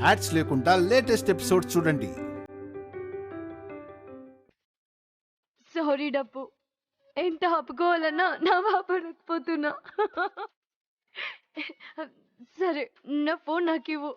Ads లేకుండా latest episodes చూడండి. Sorry డప్పు, ఎంత ఆపుకోవాలన్నా నా వాపడకపోతున్నా. సరే, నా ఫోన్ నాకు ఇవ్వు.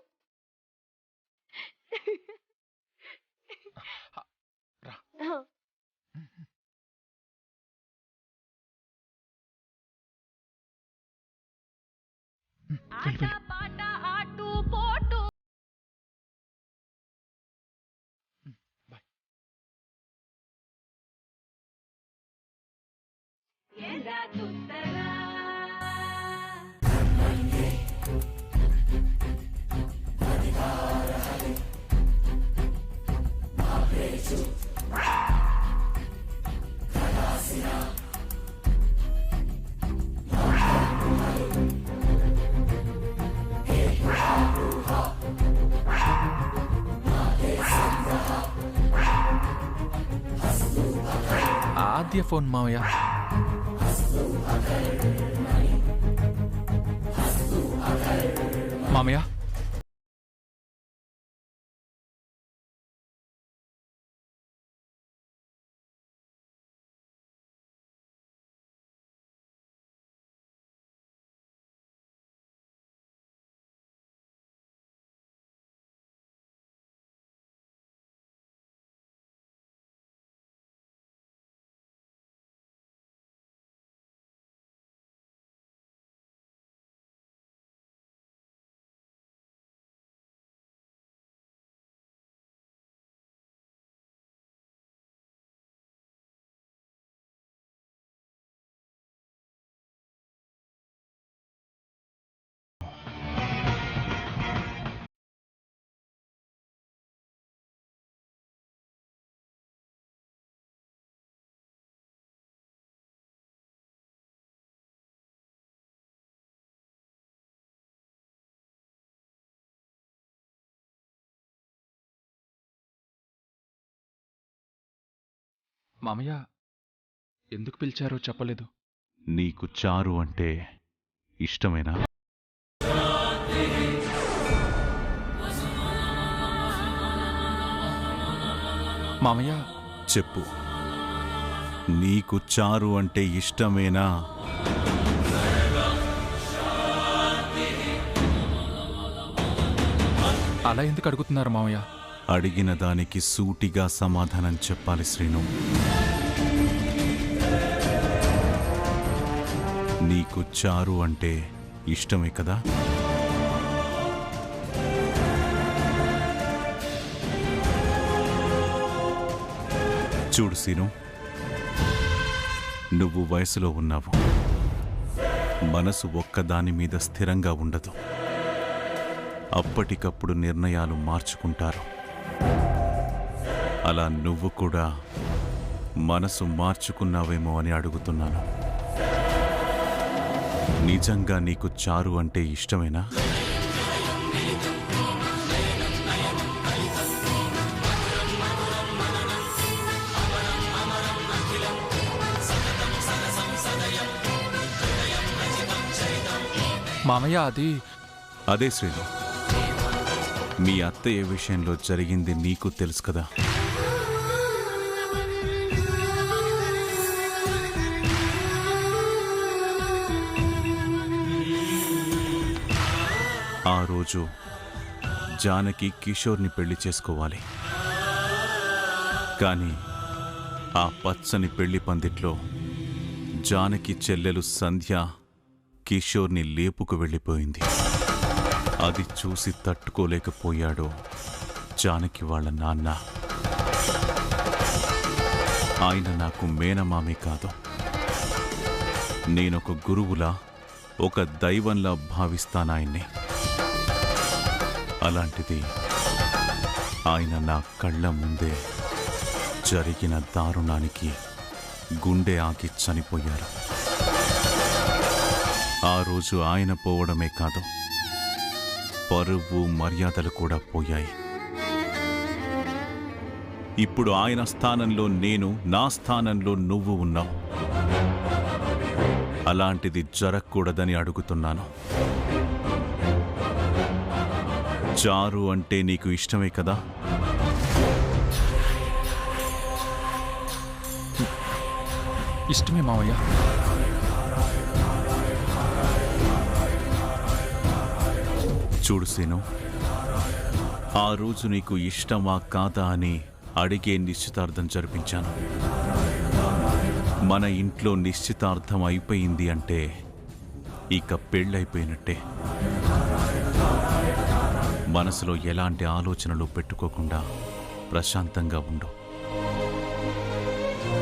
ఆద్య ఫోన్ మావయ్య. మామయ్య, మామయ్య ఎందుకు పిలిచారో చెప్పలేదు. నీకు చారు అంటే ఇష్టమేనా? మామయ్య చెప్పు, నీకు చారు అంటే ఇష్టమేనా? అలా ఎందుకు అడుగుతున్నారు మామయ్య? అడిగిన దానికి సూటిగా సమాధానం చెప్పాలి శ్రీను. నీకు చారు అంటే ఇష్టమే కదా? చూడు శ్రీను, నువ్వు వయసులో ఉన్నావు. మనసు ఒక్కదాని మీద స్థిరంగా ఉండదు. అప్పటికప్పుడు నిర్ణయాలు మార్చుకుంటారు. అలా నువ్వు కూడా మనసు మార్చుకున్నావేమో అని అడుగుతున్నాను. నిజంగా నీకు చారు అంటే ఇష్టమేనా? మామయ్య అదే శ్రీను, మీ అత్తయ్య విషయంలో జరిగింది నీకు తెలుసు కదా. ఆ రోజు జానకి కిషోర్ని పెళ్లి చేసుకోవాలి. కానీ ఆ పచ్చని పెళ్లి పందిట్లో జానకి చెల్లెలు సంధ్య కిషోర్ని లేపుకు వెళ్ళిపోయింది. అది చూసి తట్టుకోలేకపోయాడు జానకి వాళ్ళ నాన్న. ఆయన నాకు మేనమామే కాదు, నేనొక గురువులా, ఒక దైవంలా భావిస్తానాయన్ని. అలాంటిది ఆయన నా కళ్ళ ముందే జరిగిన దారుణానికి గుండె ఆగి చనిపోయారు. ఆ రోజు ఆయన పోవడమే కాదు, పరువు మర్యాదలు కూడా పోయాయి. ఇప్పుడు ఆయన స్థానంలో నేను, నా స్థానంలో నువ్వు ఉన్నావు. అలాంటిది జరగకూడదని అడుగుతున్నాను. చారు అంటే నీకు ఇష్టమే కదా? ఇష్టమే మావయ్య. చూడు సీను, ఆ రోజు నీకు ఇష్టమా కాదా అని అడిగే నిశ్చితార్థం జరిపించాను. మన ఇంట్లో నిశ్చితార్థం అయిపోయింది అంటే ఇక పెళ్ళైపోయినట్టే. మనసులో ఎలాంటి ఆలోచనలు పెట్టుకోకుండా ప్రశాంతంగా ఉండు.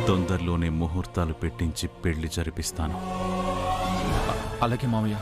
తొందరలోనే ముహూర్తాలు పెట్టించి పెళ్లి జరిపిస్తాను. అలాగే మావయ్య.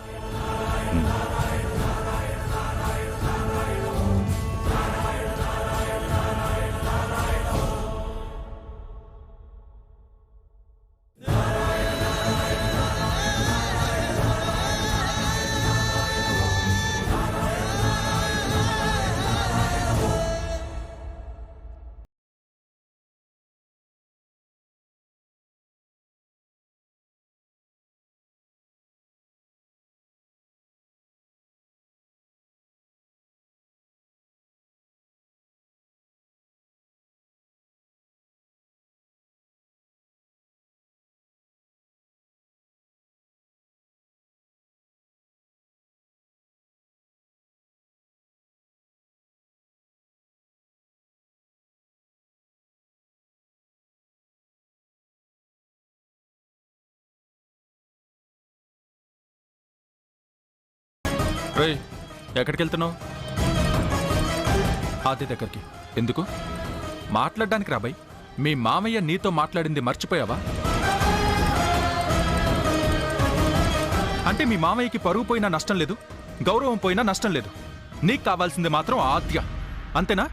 రేయ్, ఎక్కడికి వెళ్తున్నావు? ఆది దగ్గరికి. ఎందుకు? మాట్లాడడానికి రాబాయ్. మీ మామయ్య నీతో మాట్లాడింది మర్చిపోయావా? అంటే మీ మామయ్యకి పరువు పోయినా నష్టం లేదు, గౌరవం పోయినా నష్టం లేదు. నీకు కావాల్సింది మాత్రం ఆద్య, అంతేనా?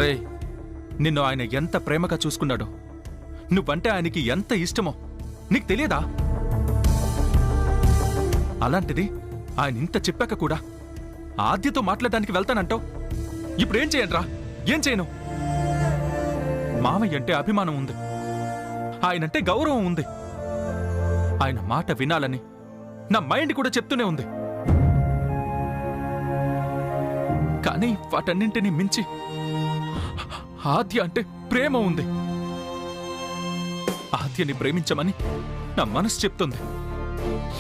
రేయ్, నిన్ను ఆయన ఎంత ప్రేమగా చూసుకున్నాడో, నువ్వంటే ఆయనకి ఎంత ఇష్టమో నీకు తెలియదా? అలాంటిది ఆయన ఇంత చెప్పాక కూడా ఆద్యతో మాట్లాడడానికి వెళ్తానంటావు. ఇప్పుడేం చేయండిరా? ఏం చేయను? మామయ్య అంటే అభిమానం ఉంది, ఆయనంటే గౌరవం ఉంది. ఆయన మాట వినాలని నా మైండ్ కూడా చెప్తూనే ఉంది. కానీ వాటన్నింటినీ మించి ఆద్య అంటే ప్రేమ ఉంది. ఆద్యని ప్రేమించమని నా మనసు చెప్తుంది.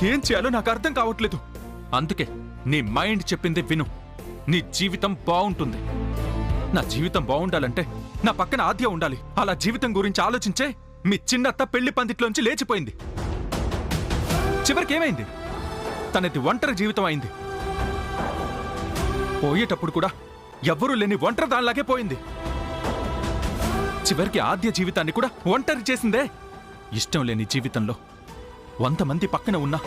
ఏం చేయాలో నాకు అర్థం కావట్లేదు. అందుకే నీ మైండ్ చెప్పింది విను. నీ జీవితం బాగుంటుంది. నా జీవితం బాగుండాలంటే నా పక్కన ఆద్య ఉండాలి. అలా జీవితం గురించి ఆలోచించే మీ చిన్నత్త పెళ్లి పందిట్లోంచి లేచిపోయింది. చివరికి ఏమైంది? తనది ఒంటరి జీవితం అయింది. పోయేటప్పుడు కూడా ఎవ్వరూ లేని ఒంటరి దానిలాగే పోయింది. చివరికి ఆద్య జీవితాన్ని కూడా ఒంటరి చేసిందే. ఇష్టం లేని జీవితంలో 100 మంది పక్కన ఉన్నా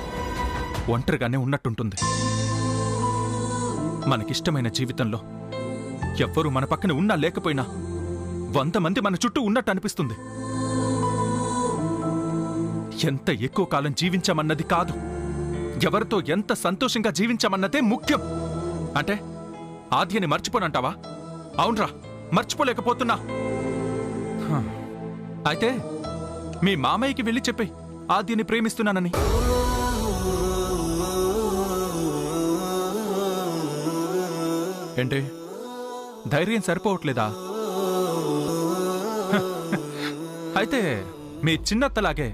ఒంటరిగానే ఉన్నట్టుంటుంది. మనకిష్టమైన జీవితంలో ఎవ్వరూ మన పక్కన ఉన్నా లేకపోయినా 100 మంది మన చుట్టూ ఉన్నట్టు అనిపిస్తుంది. ఎంత ఎక్కువ కాలం జీవించామన్నది కాదు, ఎవరితో ఎంత సంతోషంగా జీవించామన్నదే ముఖ్యం. అంటే ఆద్యని మర్చిపోనంటావా? అవునరా, మర్చిపోలేకపోతున్నా. అయితే మీ మామయ్యకి వెళ్ళి చెప్పేయ్ ఆద్యని ప్రేమిస్తున్నానని. ఏంటి, ధైర్యం సరిపోవట్లేదా? అయితే మీ చిన్నత్తలాగే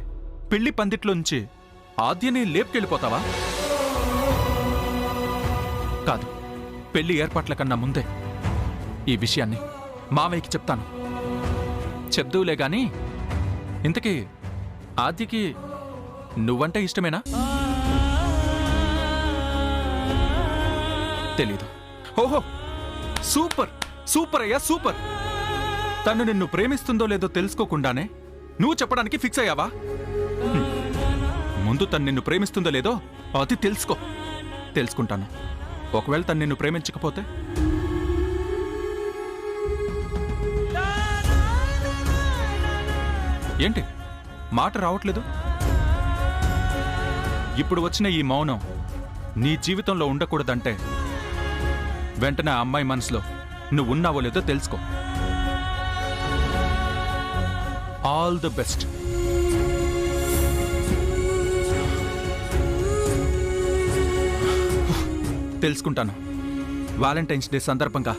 పెళ్లి పందిట్లోంచి ఆద్యని లేపుకెళ్ళిపోతావా? కాదు, పెళ్లి ఏర్పాట్ల కన్నా ముందే ఈ విషయాన్ని మామయ్యకి చెప్తాను. చెప్దూలే గాని, ఇంతకీ ఆద్యకి నువ్వంటే ఇష్టమేనా? తెలీదు. ఓహో, సూపర్ సూపర్ అయ్యా, సూపర్. తను నిన్ను ప్రేమిస్తుందో లేదో తెలుసుకోకుండానే నువ్వు చెప్పడానికి ఫిక్స్ అయ్యావా? ముందు తను నిన్ను ప్రేమిస్తుందో లేదో అది తెలుసుకో. తెలుసుకుంటాను. ఒకవేళ తను నిన్ను ప్రేమించకపోతే? ఏంటి మాట రావట్లేదు? ఇప్పుడు వచ్చిన ఈ మౌనం నీ జీవితంలో ఉండకూడదంటే వెంటనే ఆ అమ్మాయి మనసులో నువ్వు ఉన్నావో లేదో తెలుసుకో. All the best. తెలుసుకుంటాను. వాలంటైన్స్ డే సందర్భంగా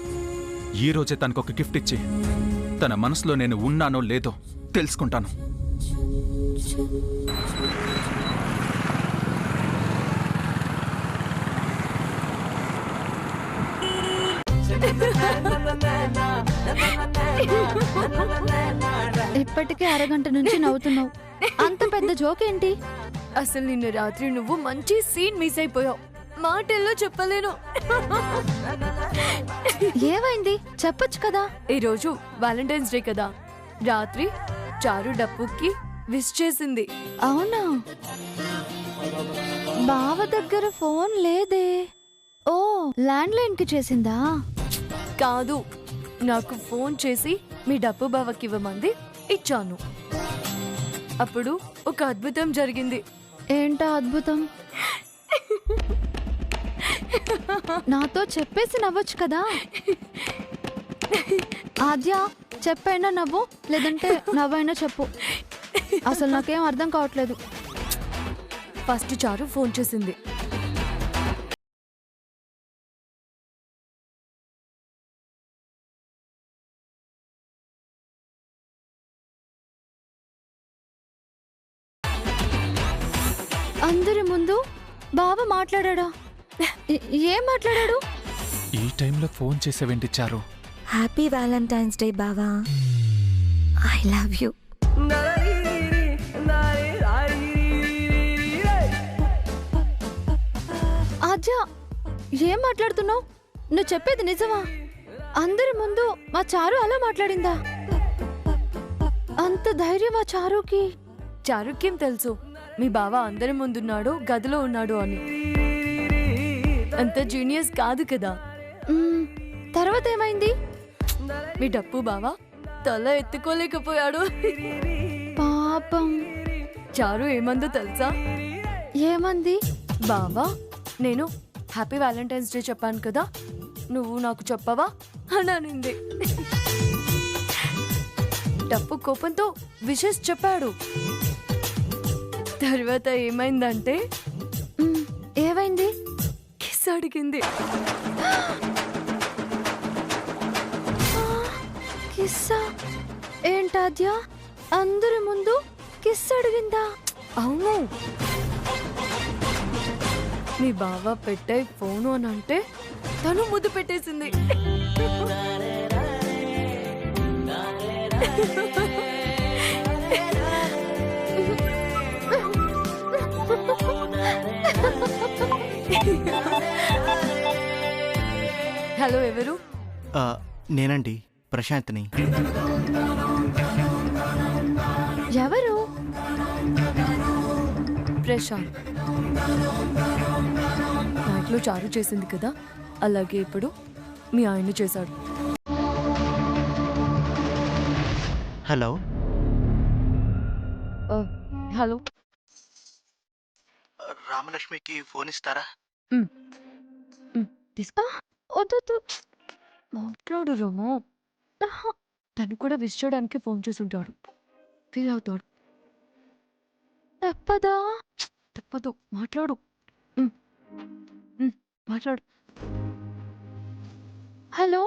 ఈ రోజే తనకు ఒక గిఫ్ట్ ఇచ్చి తన మనసులో నేను ఉన్నానో లేదో తెలుసుకుంటాను. ఇప్పటికే అరగంట నుంచి నవ్వుతున్నావు. అంత పెద్ద జోక్ ఏంటి? అసలు నిన్న రాత్రి నువ్వు మంచి సీన్ మిస్ అయిపోయావు. మాటల్లో చెప్పలేను. ఏమైంది చెప్పొచ్చు కదా. ఈరోజు వాలంటైన్స్ డే కదా. రాత్రి చారు డప్పుకి విష్ చేసింది. అవునా? బావ దగ్గర ఫోన్ లేదే. ఓ, ల్యాండ్ లైన్ కి చేసిందా? కాదు, నాకు ఫోన్ చేసి మీ డప్పు బావకి ఇవ్వమంది, ఇచ్చాను. అప్పుడు ఒక అద్భుతం జరిగింది. ఏంటా అద్భుతం? నాతో చెప్పేసి నవ్వచ్చు కదా. ఆద్య, చెప్పైనా నవ్వు, లేదంటే నవ్వైనా చెప్పు. అసలు నాకేం అర్థం కావట్లేదు. ఫస్ట్ చారు ఫోన్ చేసింది. అందరి ముందు బావ మాట్లాడా? ఏం మాట్లాడాడు? ఈ టైంలో ఫోన్ చేసేవేంటి చారు? హ్యాపీ వ్యాలంటైన్స్ డే బావా, ఐ లవ్ యూ. ఆద్య, ఏం మాట్లాడుతున్నావు? నువ్వు చెప్పేది నిజమా? అందరి ముందు మా చారు అలా మాట్లాడిందా? అంత ధైర్యం ఆ చారుకి? చారుకేం తెలుసు మీ బావ అందరి ముందున్నాడు, గదిలో ఉన్నాడు అని? అంత జీనియస్ కాదు కదా. తర్వాత ఏమైంది? మీ డప్పు బావ తల ఎత్తుకోలేకపోయాడు. పాపం. చారు ఏమందో తెలుసా? ఏమంది? బావా, నేను హ్యాపీ వ్యాలంటైన్స్ డే చెప్పాను కదా, నువ్వు నాకు చెప్పవా అని అనింది. డప్పు కోపంతో విషెస్ చెప్పాడు. తర్వాత ఏమైందంటే, ఏమైంది? కిస్ అడిగింది. కిస్సా? ఏంటాద్య, అందరి ముందు కిస్ అడిగిందా? అవును, మీ బావ పెట్టే ఫోను అని అంటే తను ముద్దు పెట్టేసింది. హలో, ఎవరు? నేనండి, ప్రశాంత్ని. ఎవరు? ప్రశాంత్. నైట్లో చారు చేసింది కదా, అలాగే ఇప్పుడు మీ ఆయన చేశాడు. హలో. హలో, రామలక్ష్మికి ఫోన్ ఇస్తారా? తీసుకో. వద్దు. మాట్లాడు రాము. తను కూడా విష్ చేయడానికి ఫోన్ చేసి ఉంటాడు. ఫీల్ అవుతాడు. తప్పదా? తప్పదు, మాట్లాడు. మాట్లాడు. హలో.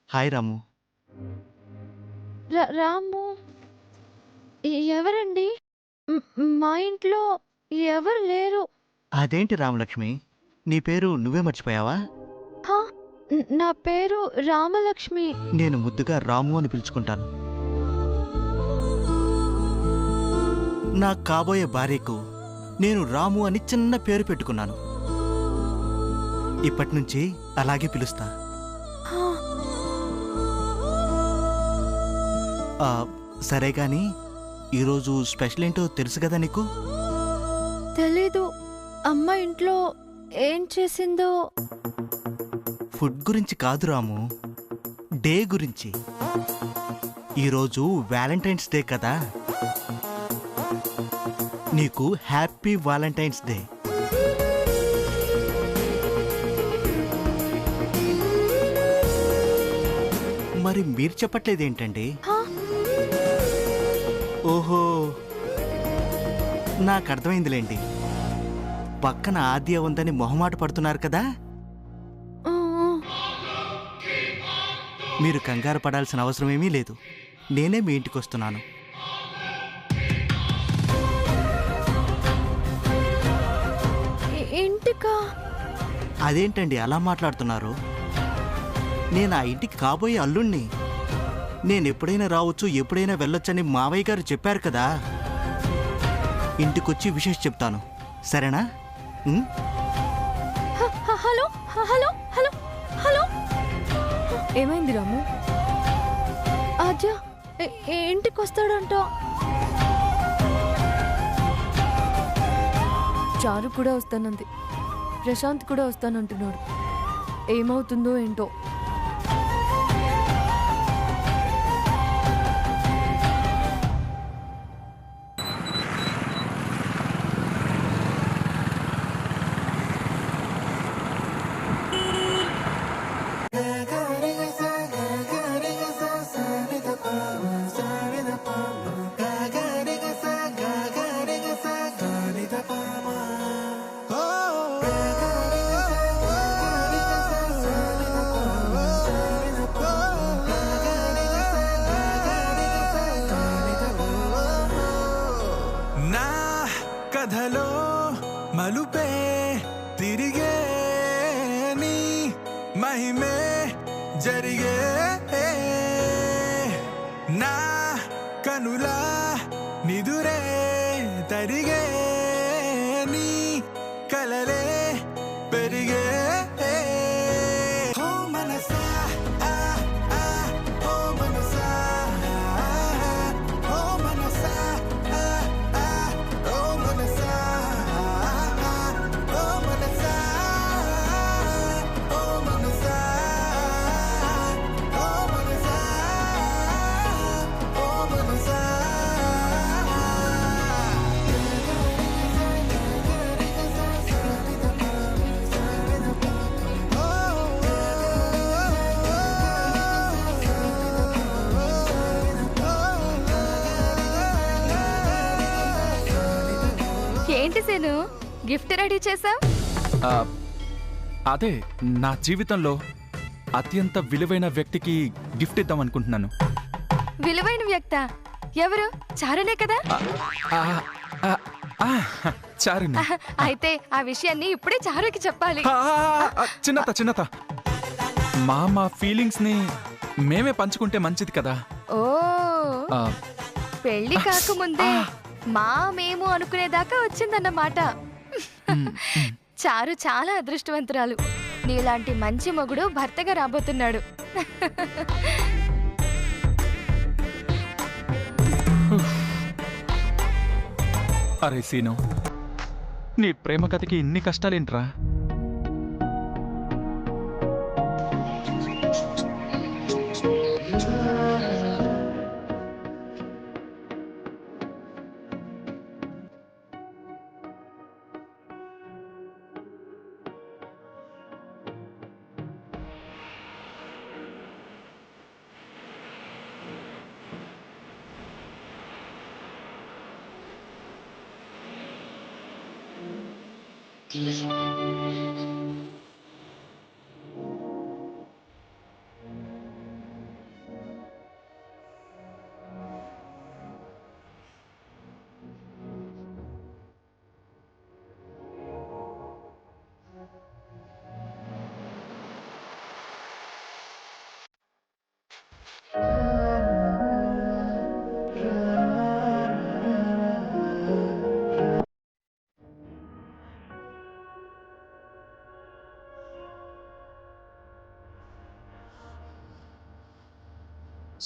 హాయ్ రాము. రాము ఎవరండి? మా ఇంట్లో ఎవరు లేరు. అదేంటి రామలక్ష్మి, నీ పేరు నువ్వే మర్చిపోయావా? హా, నా పేరు రామలక్ష్మి. నేను ముద్దుగా రాము అని పిలుచుకుంటాను. నా కాబోయే భార్యకు నేను రాము అని చిన్న పేరు పెట్టుకున్నాను. ఇప్పటి నుంచి అలాగే పిలుస్తా. హా, సరే గాని ఈరోజు స్పెషల్ ఏంటో తెలుసు కదా నీకు? తెలీదు. అమ్మ ఇంట్లో ఏం చేసిందో. ఫుడ్ గురించి కాదు రాము, డే గురించి. ఈరోజు వ్యాలంటైన్స్ డే కదా, నీకు హ్యాపీ వాలంటైన్స్ డే. మరి మీరు చెప్పట్లేదేంటండి? హా, ఓహో, నాకు అర్థమైందిలేండి. పక్కన ఆద్య ఉందని మొహమాట పడుతున్నారు కదా. ఆ, మీరు కంగారు పడాల్సిన అవసరం ఏమీ లేదు. నేనే మీ ఇంటికి వస్తున్నాను. ఇంటికా? అదేంటండి అలా మాట్లాడుతున్నారు? నేను ఆ ఇంటికి కాబోయే అల్లుణ్ణి. నేను ఎప్పుడైనా రావచ్చు, ఎప్పుడైనా వెళ్ళొచ్చని మావయ్య గారు చెప్పారు కదా. ఇంటికొచ్చి విషయం చెప్తాను, సరేనా? ఉం? Hello hello hello hello. ఏమైంది రాము? ఆద్య ఇంటికి వస్తాడంట. చారు కూడా వస్తానంది, ప్రశాంత్ కూడా వస్తానంటున్నాడు. ఏమవుతుందో ఏంటో. నా కథలో మలుపే తిరిగే నీ మహిమే జరిగే నా కనులా నిదురే తరిగే నీ కలలే పెరిగే ఓ మనసా ఆ ఆ ఓ మనసా ఓ మనసా ఆ ఆ ఓ మనసా ఓ మనసా ఓ మనసా ఓ మనసా ఓ మనసా. ఏంటి సేను, గిఫ్ట్ రెడీ చేసావ్? ఆ, అదే నా జీవితంలో అత్యంత విలువైన వ్యక్తికి గిఫ్ట్ ఇద్దాం అనుకుంటున్నాను. విలువైన వ్యక్త? ఎవరు? చారునే కదా? ఆ, ఆ, ఆ, చారుని. అయితే ఆ విషయాన్ని ఇప్పుడే చారుకి చెప్పాలి. చిన్నత మా ఫీలింగ్స్ ని మేమే పంచుకుంటే మంచిది కదా. ఓ, ఆ, పెళ్లి కాకముందే మేము అనుకునేదాకా వచ్చిందన్నమాట. చారు చాలా అదృష్టవంతురాలు. నీలాంటి మంచి మొగుడు భర్తగా రాబోతున్నాడు. అరే సీను, నీ ప్రేమ కథకి ఇన్ని కష్టాలేంట్రా?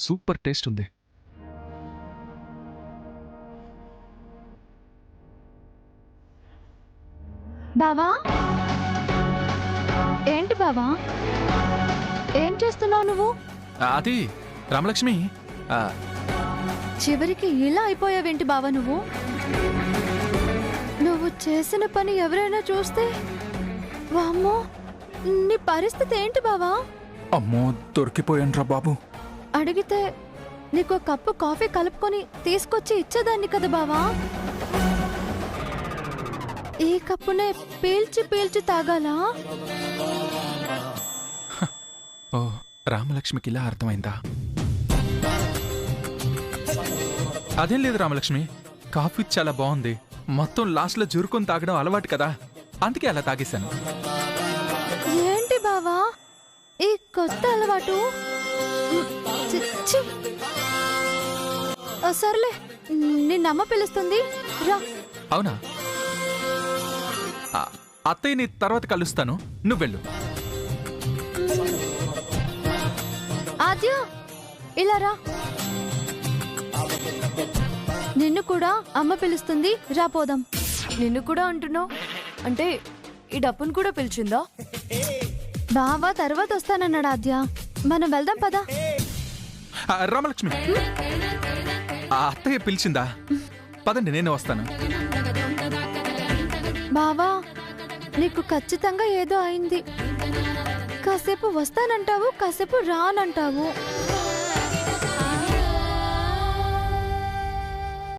సూపర్ టేస్ట్ ఉంది. బావా, ఏంటి బావా, ఏం చేస్తున్నావు నువ్వు? అది రామలక్ష్మి, చివరికి ఇలా అయిపోయావేంటి బావా నువ్వు? నువ్వు చేసిన పని ఎవరైనా చూస్తే, వామ్మో, నీ పరిస్థితి ఏంటి బావా? అమ్మో దొరికిపోయానురా బాబు. అడిగితే నీకు కప్పు కాఫీ కలుపుకొని తీసుకొచ్చి ఇచ్చేదాన్ని కదా బావా. ఈ కప్పునే పీల్చి పీల్చి తాగాలా? ఓ రామలక్ష్మికి ఇలా అర్థమైందా? అదేం లేదు రామలక్ష్మి, కాఫీ చాలా బాగుంది. మొత్తం లాస్ట్లో జురుకొని తాగడం అలవాటు కదా, అందుకే అలా తాగేశాను. ఏంటి బావా ఈ కొత్త అలవాటు? చి, చి. సర్లే, నిన్నమ్మ పిలుస్తుంది, రా. అవునా? అత్తయ్యని తర్వాత కలుస్తాను, నువ్వు వెళ్ళు. ఆద్య, ఇలా రా. నిన్ను కూడా అమ్మ పిలుస్తుంది, రా పోదాం. నిన్ను కూడా అంటున్నావు అంటే ఈ డప్పును కూడా పిలిచిందా? బావా తర్వాత వస్తానన్నాడు ఆద్య, మనం వెళ్దాం పదా. రామలక్ష్మి, ఆ అత్తయ్య పిలిచిందా? పదండి, నేనే వస్తాను. బావా నీకు ఖచ్చితంగా ఏదో అయింది. కాసేపు వస్తానంటావు, కాసేపు రానంటావు.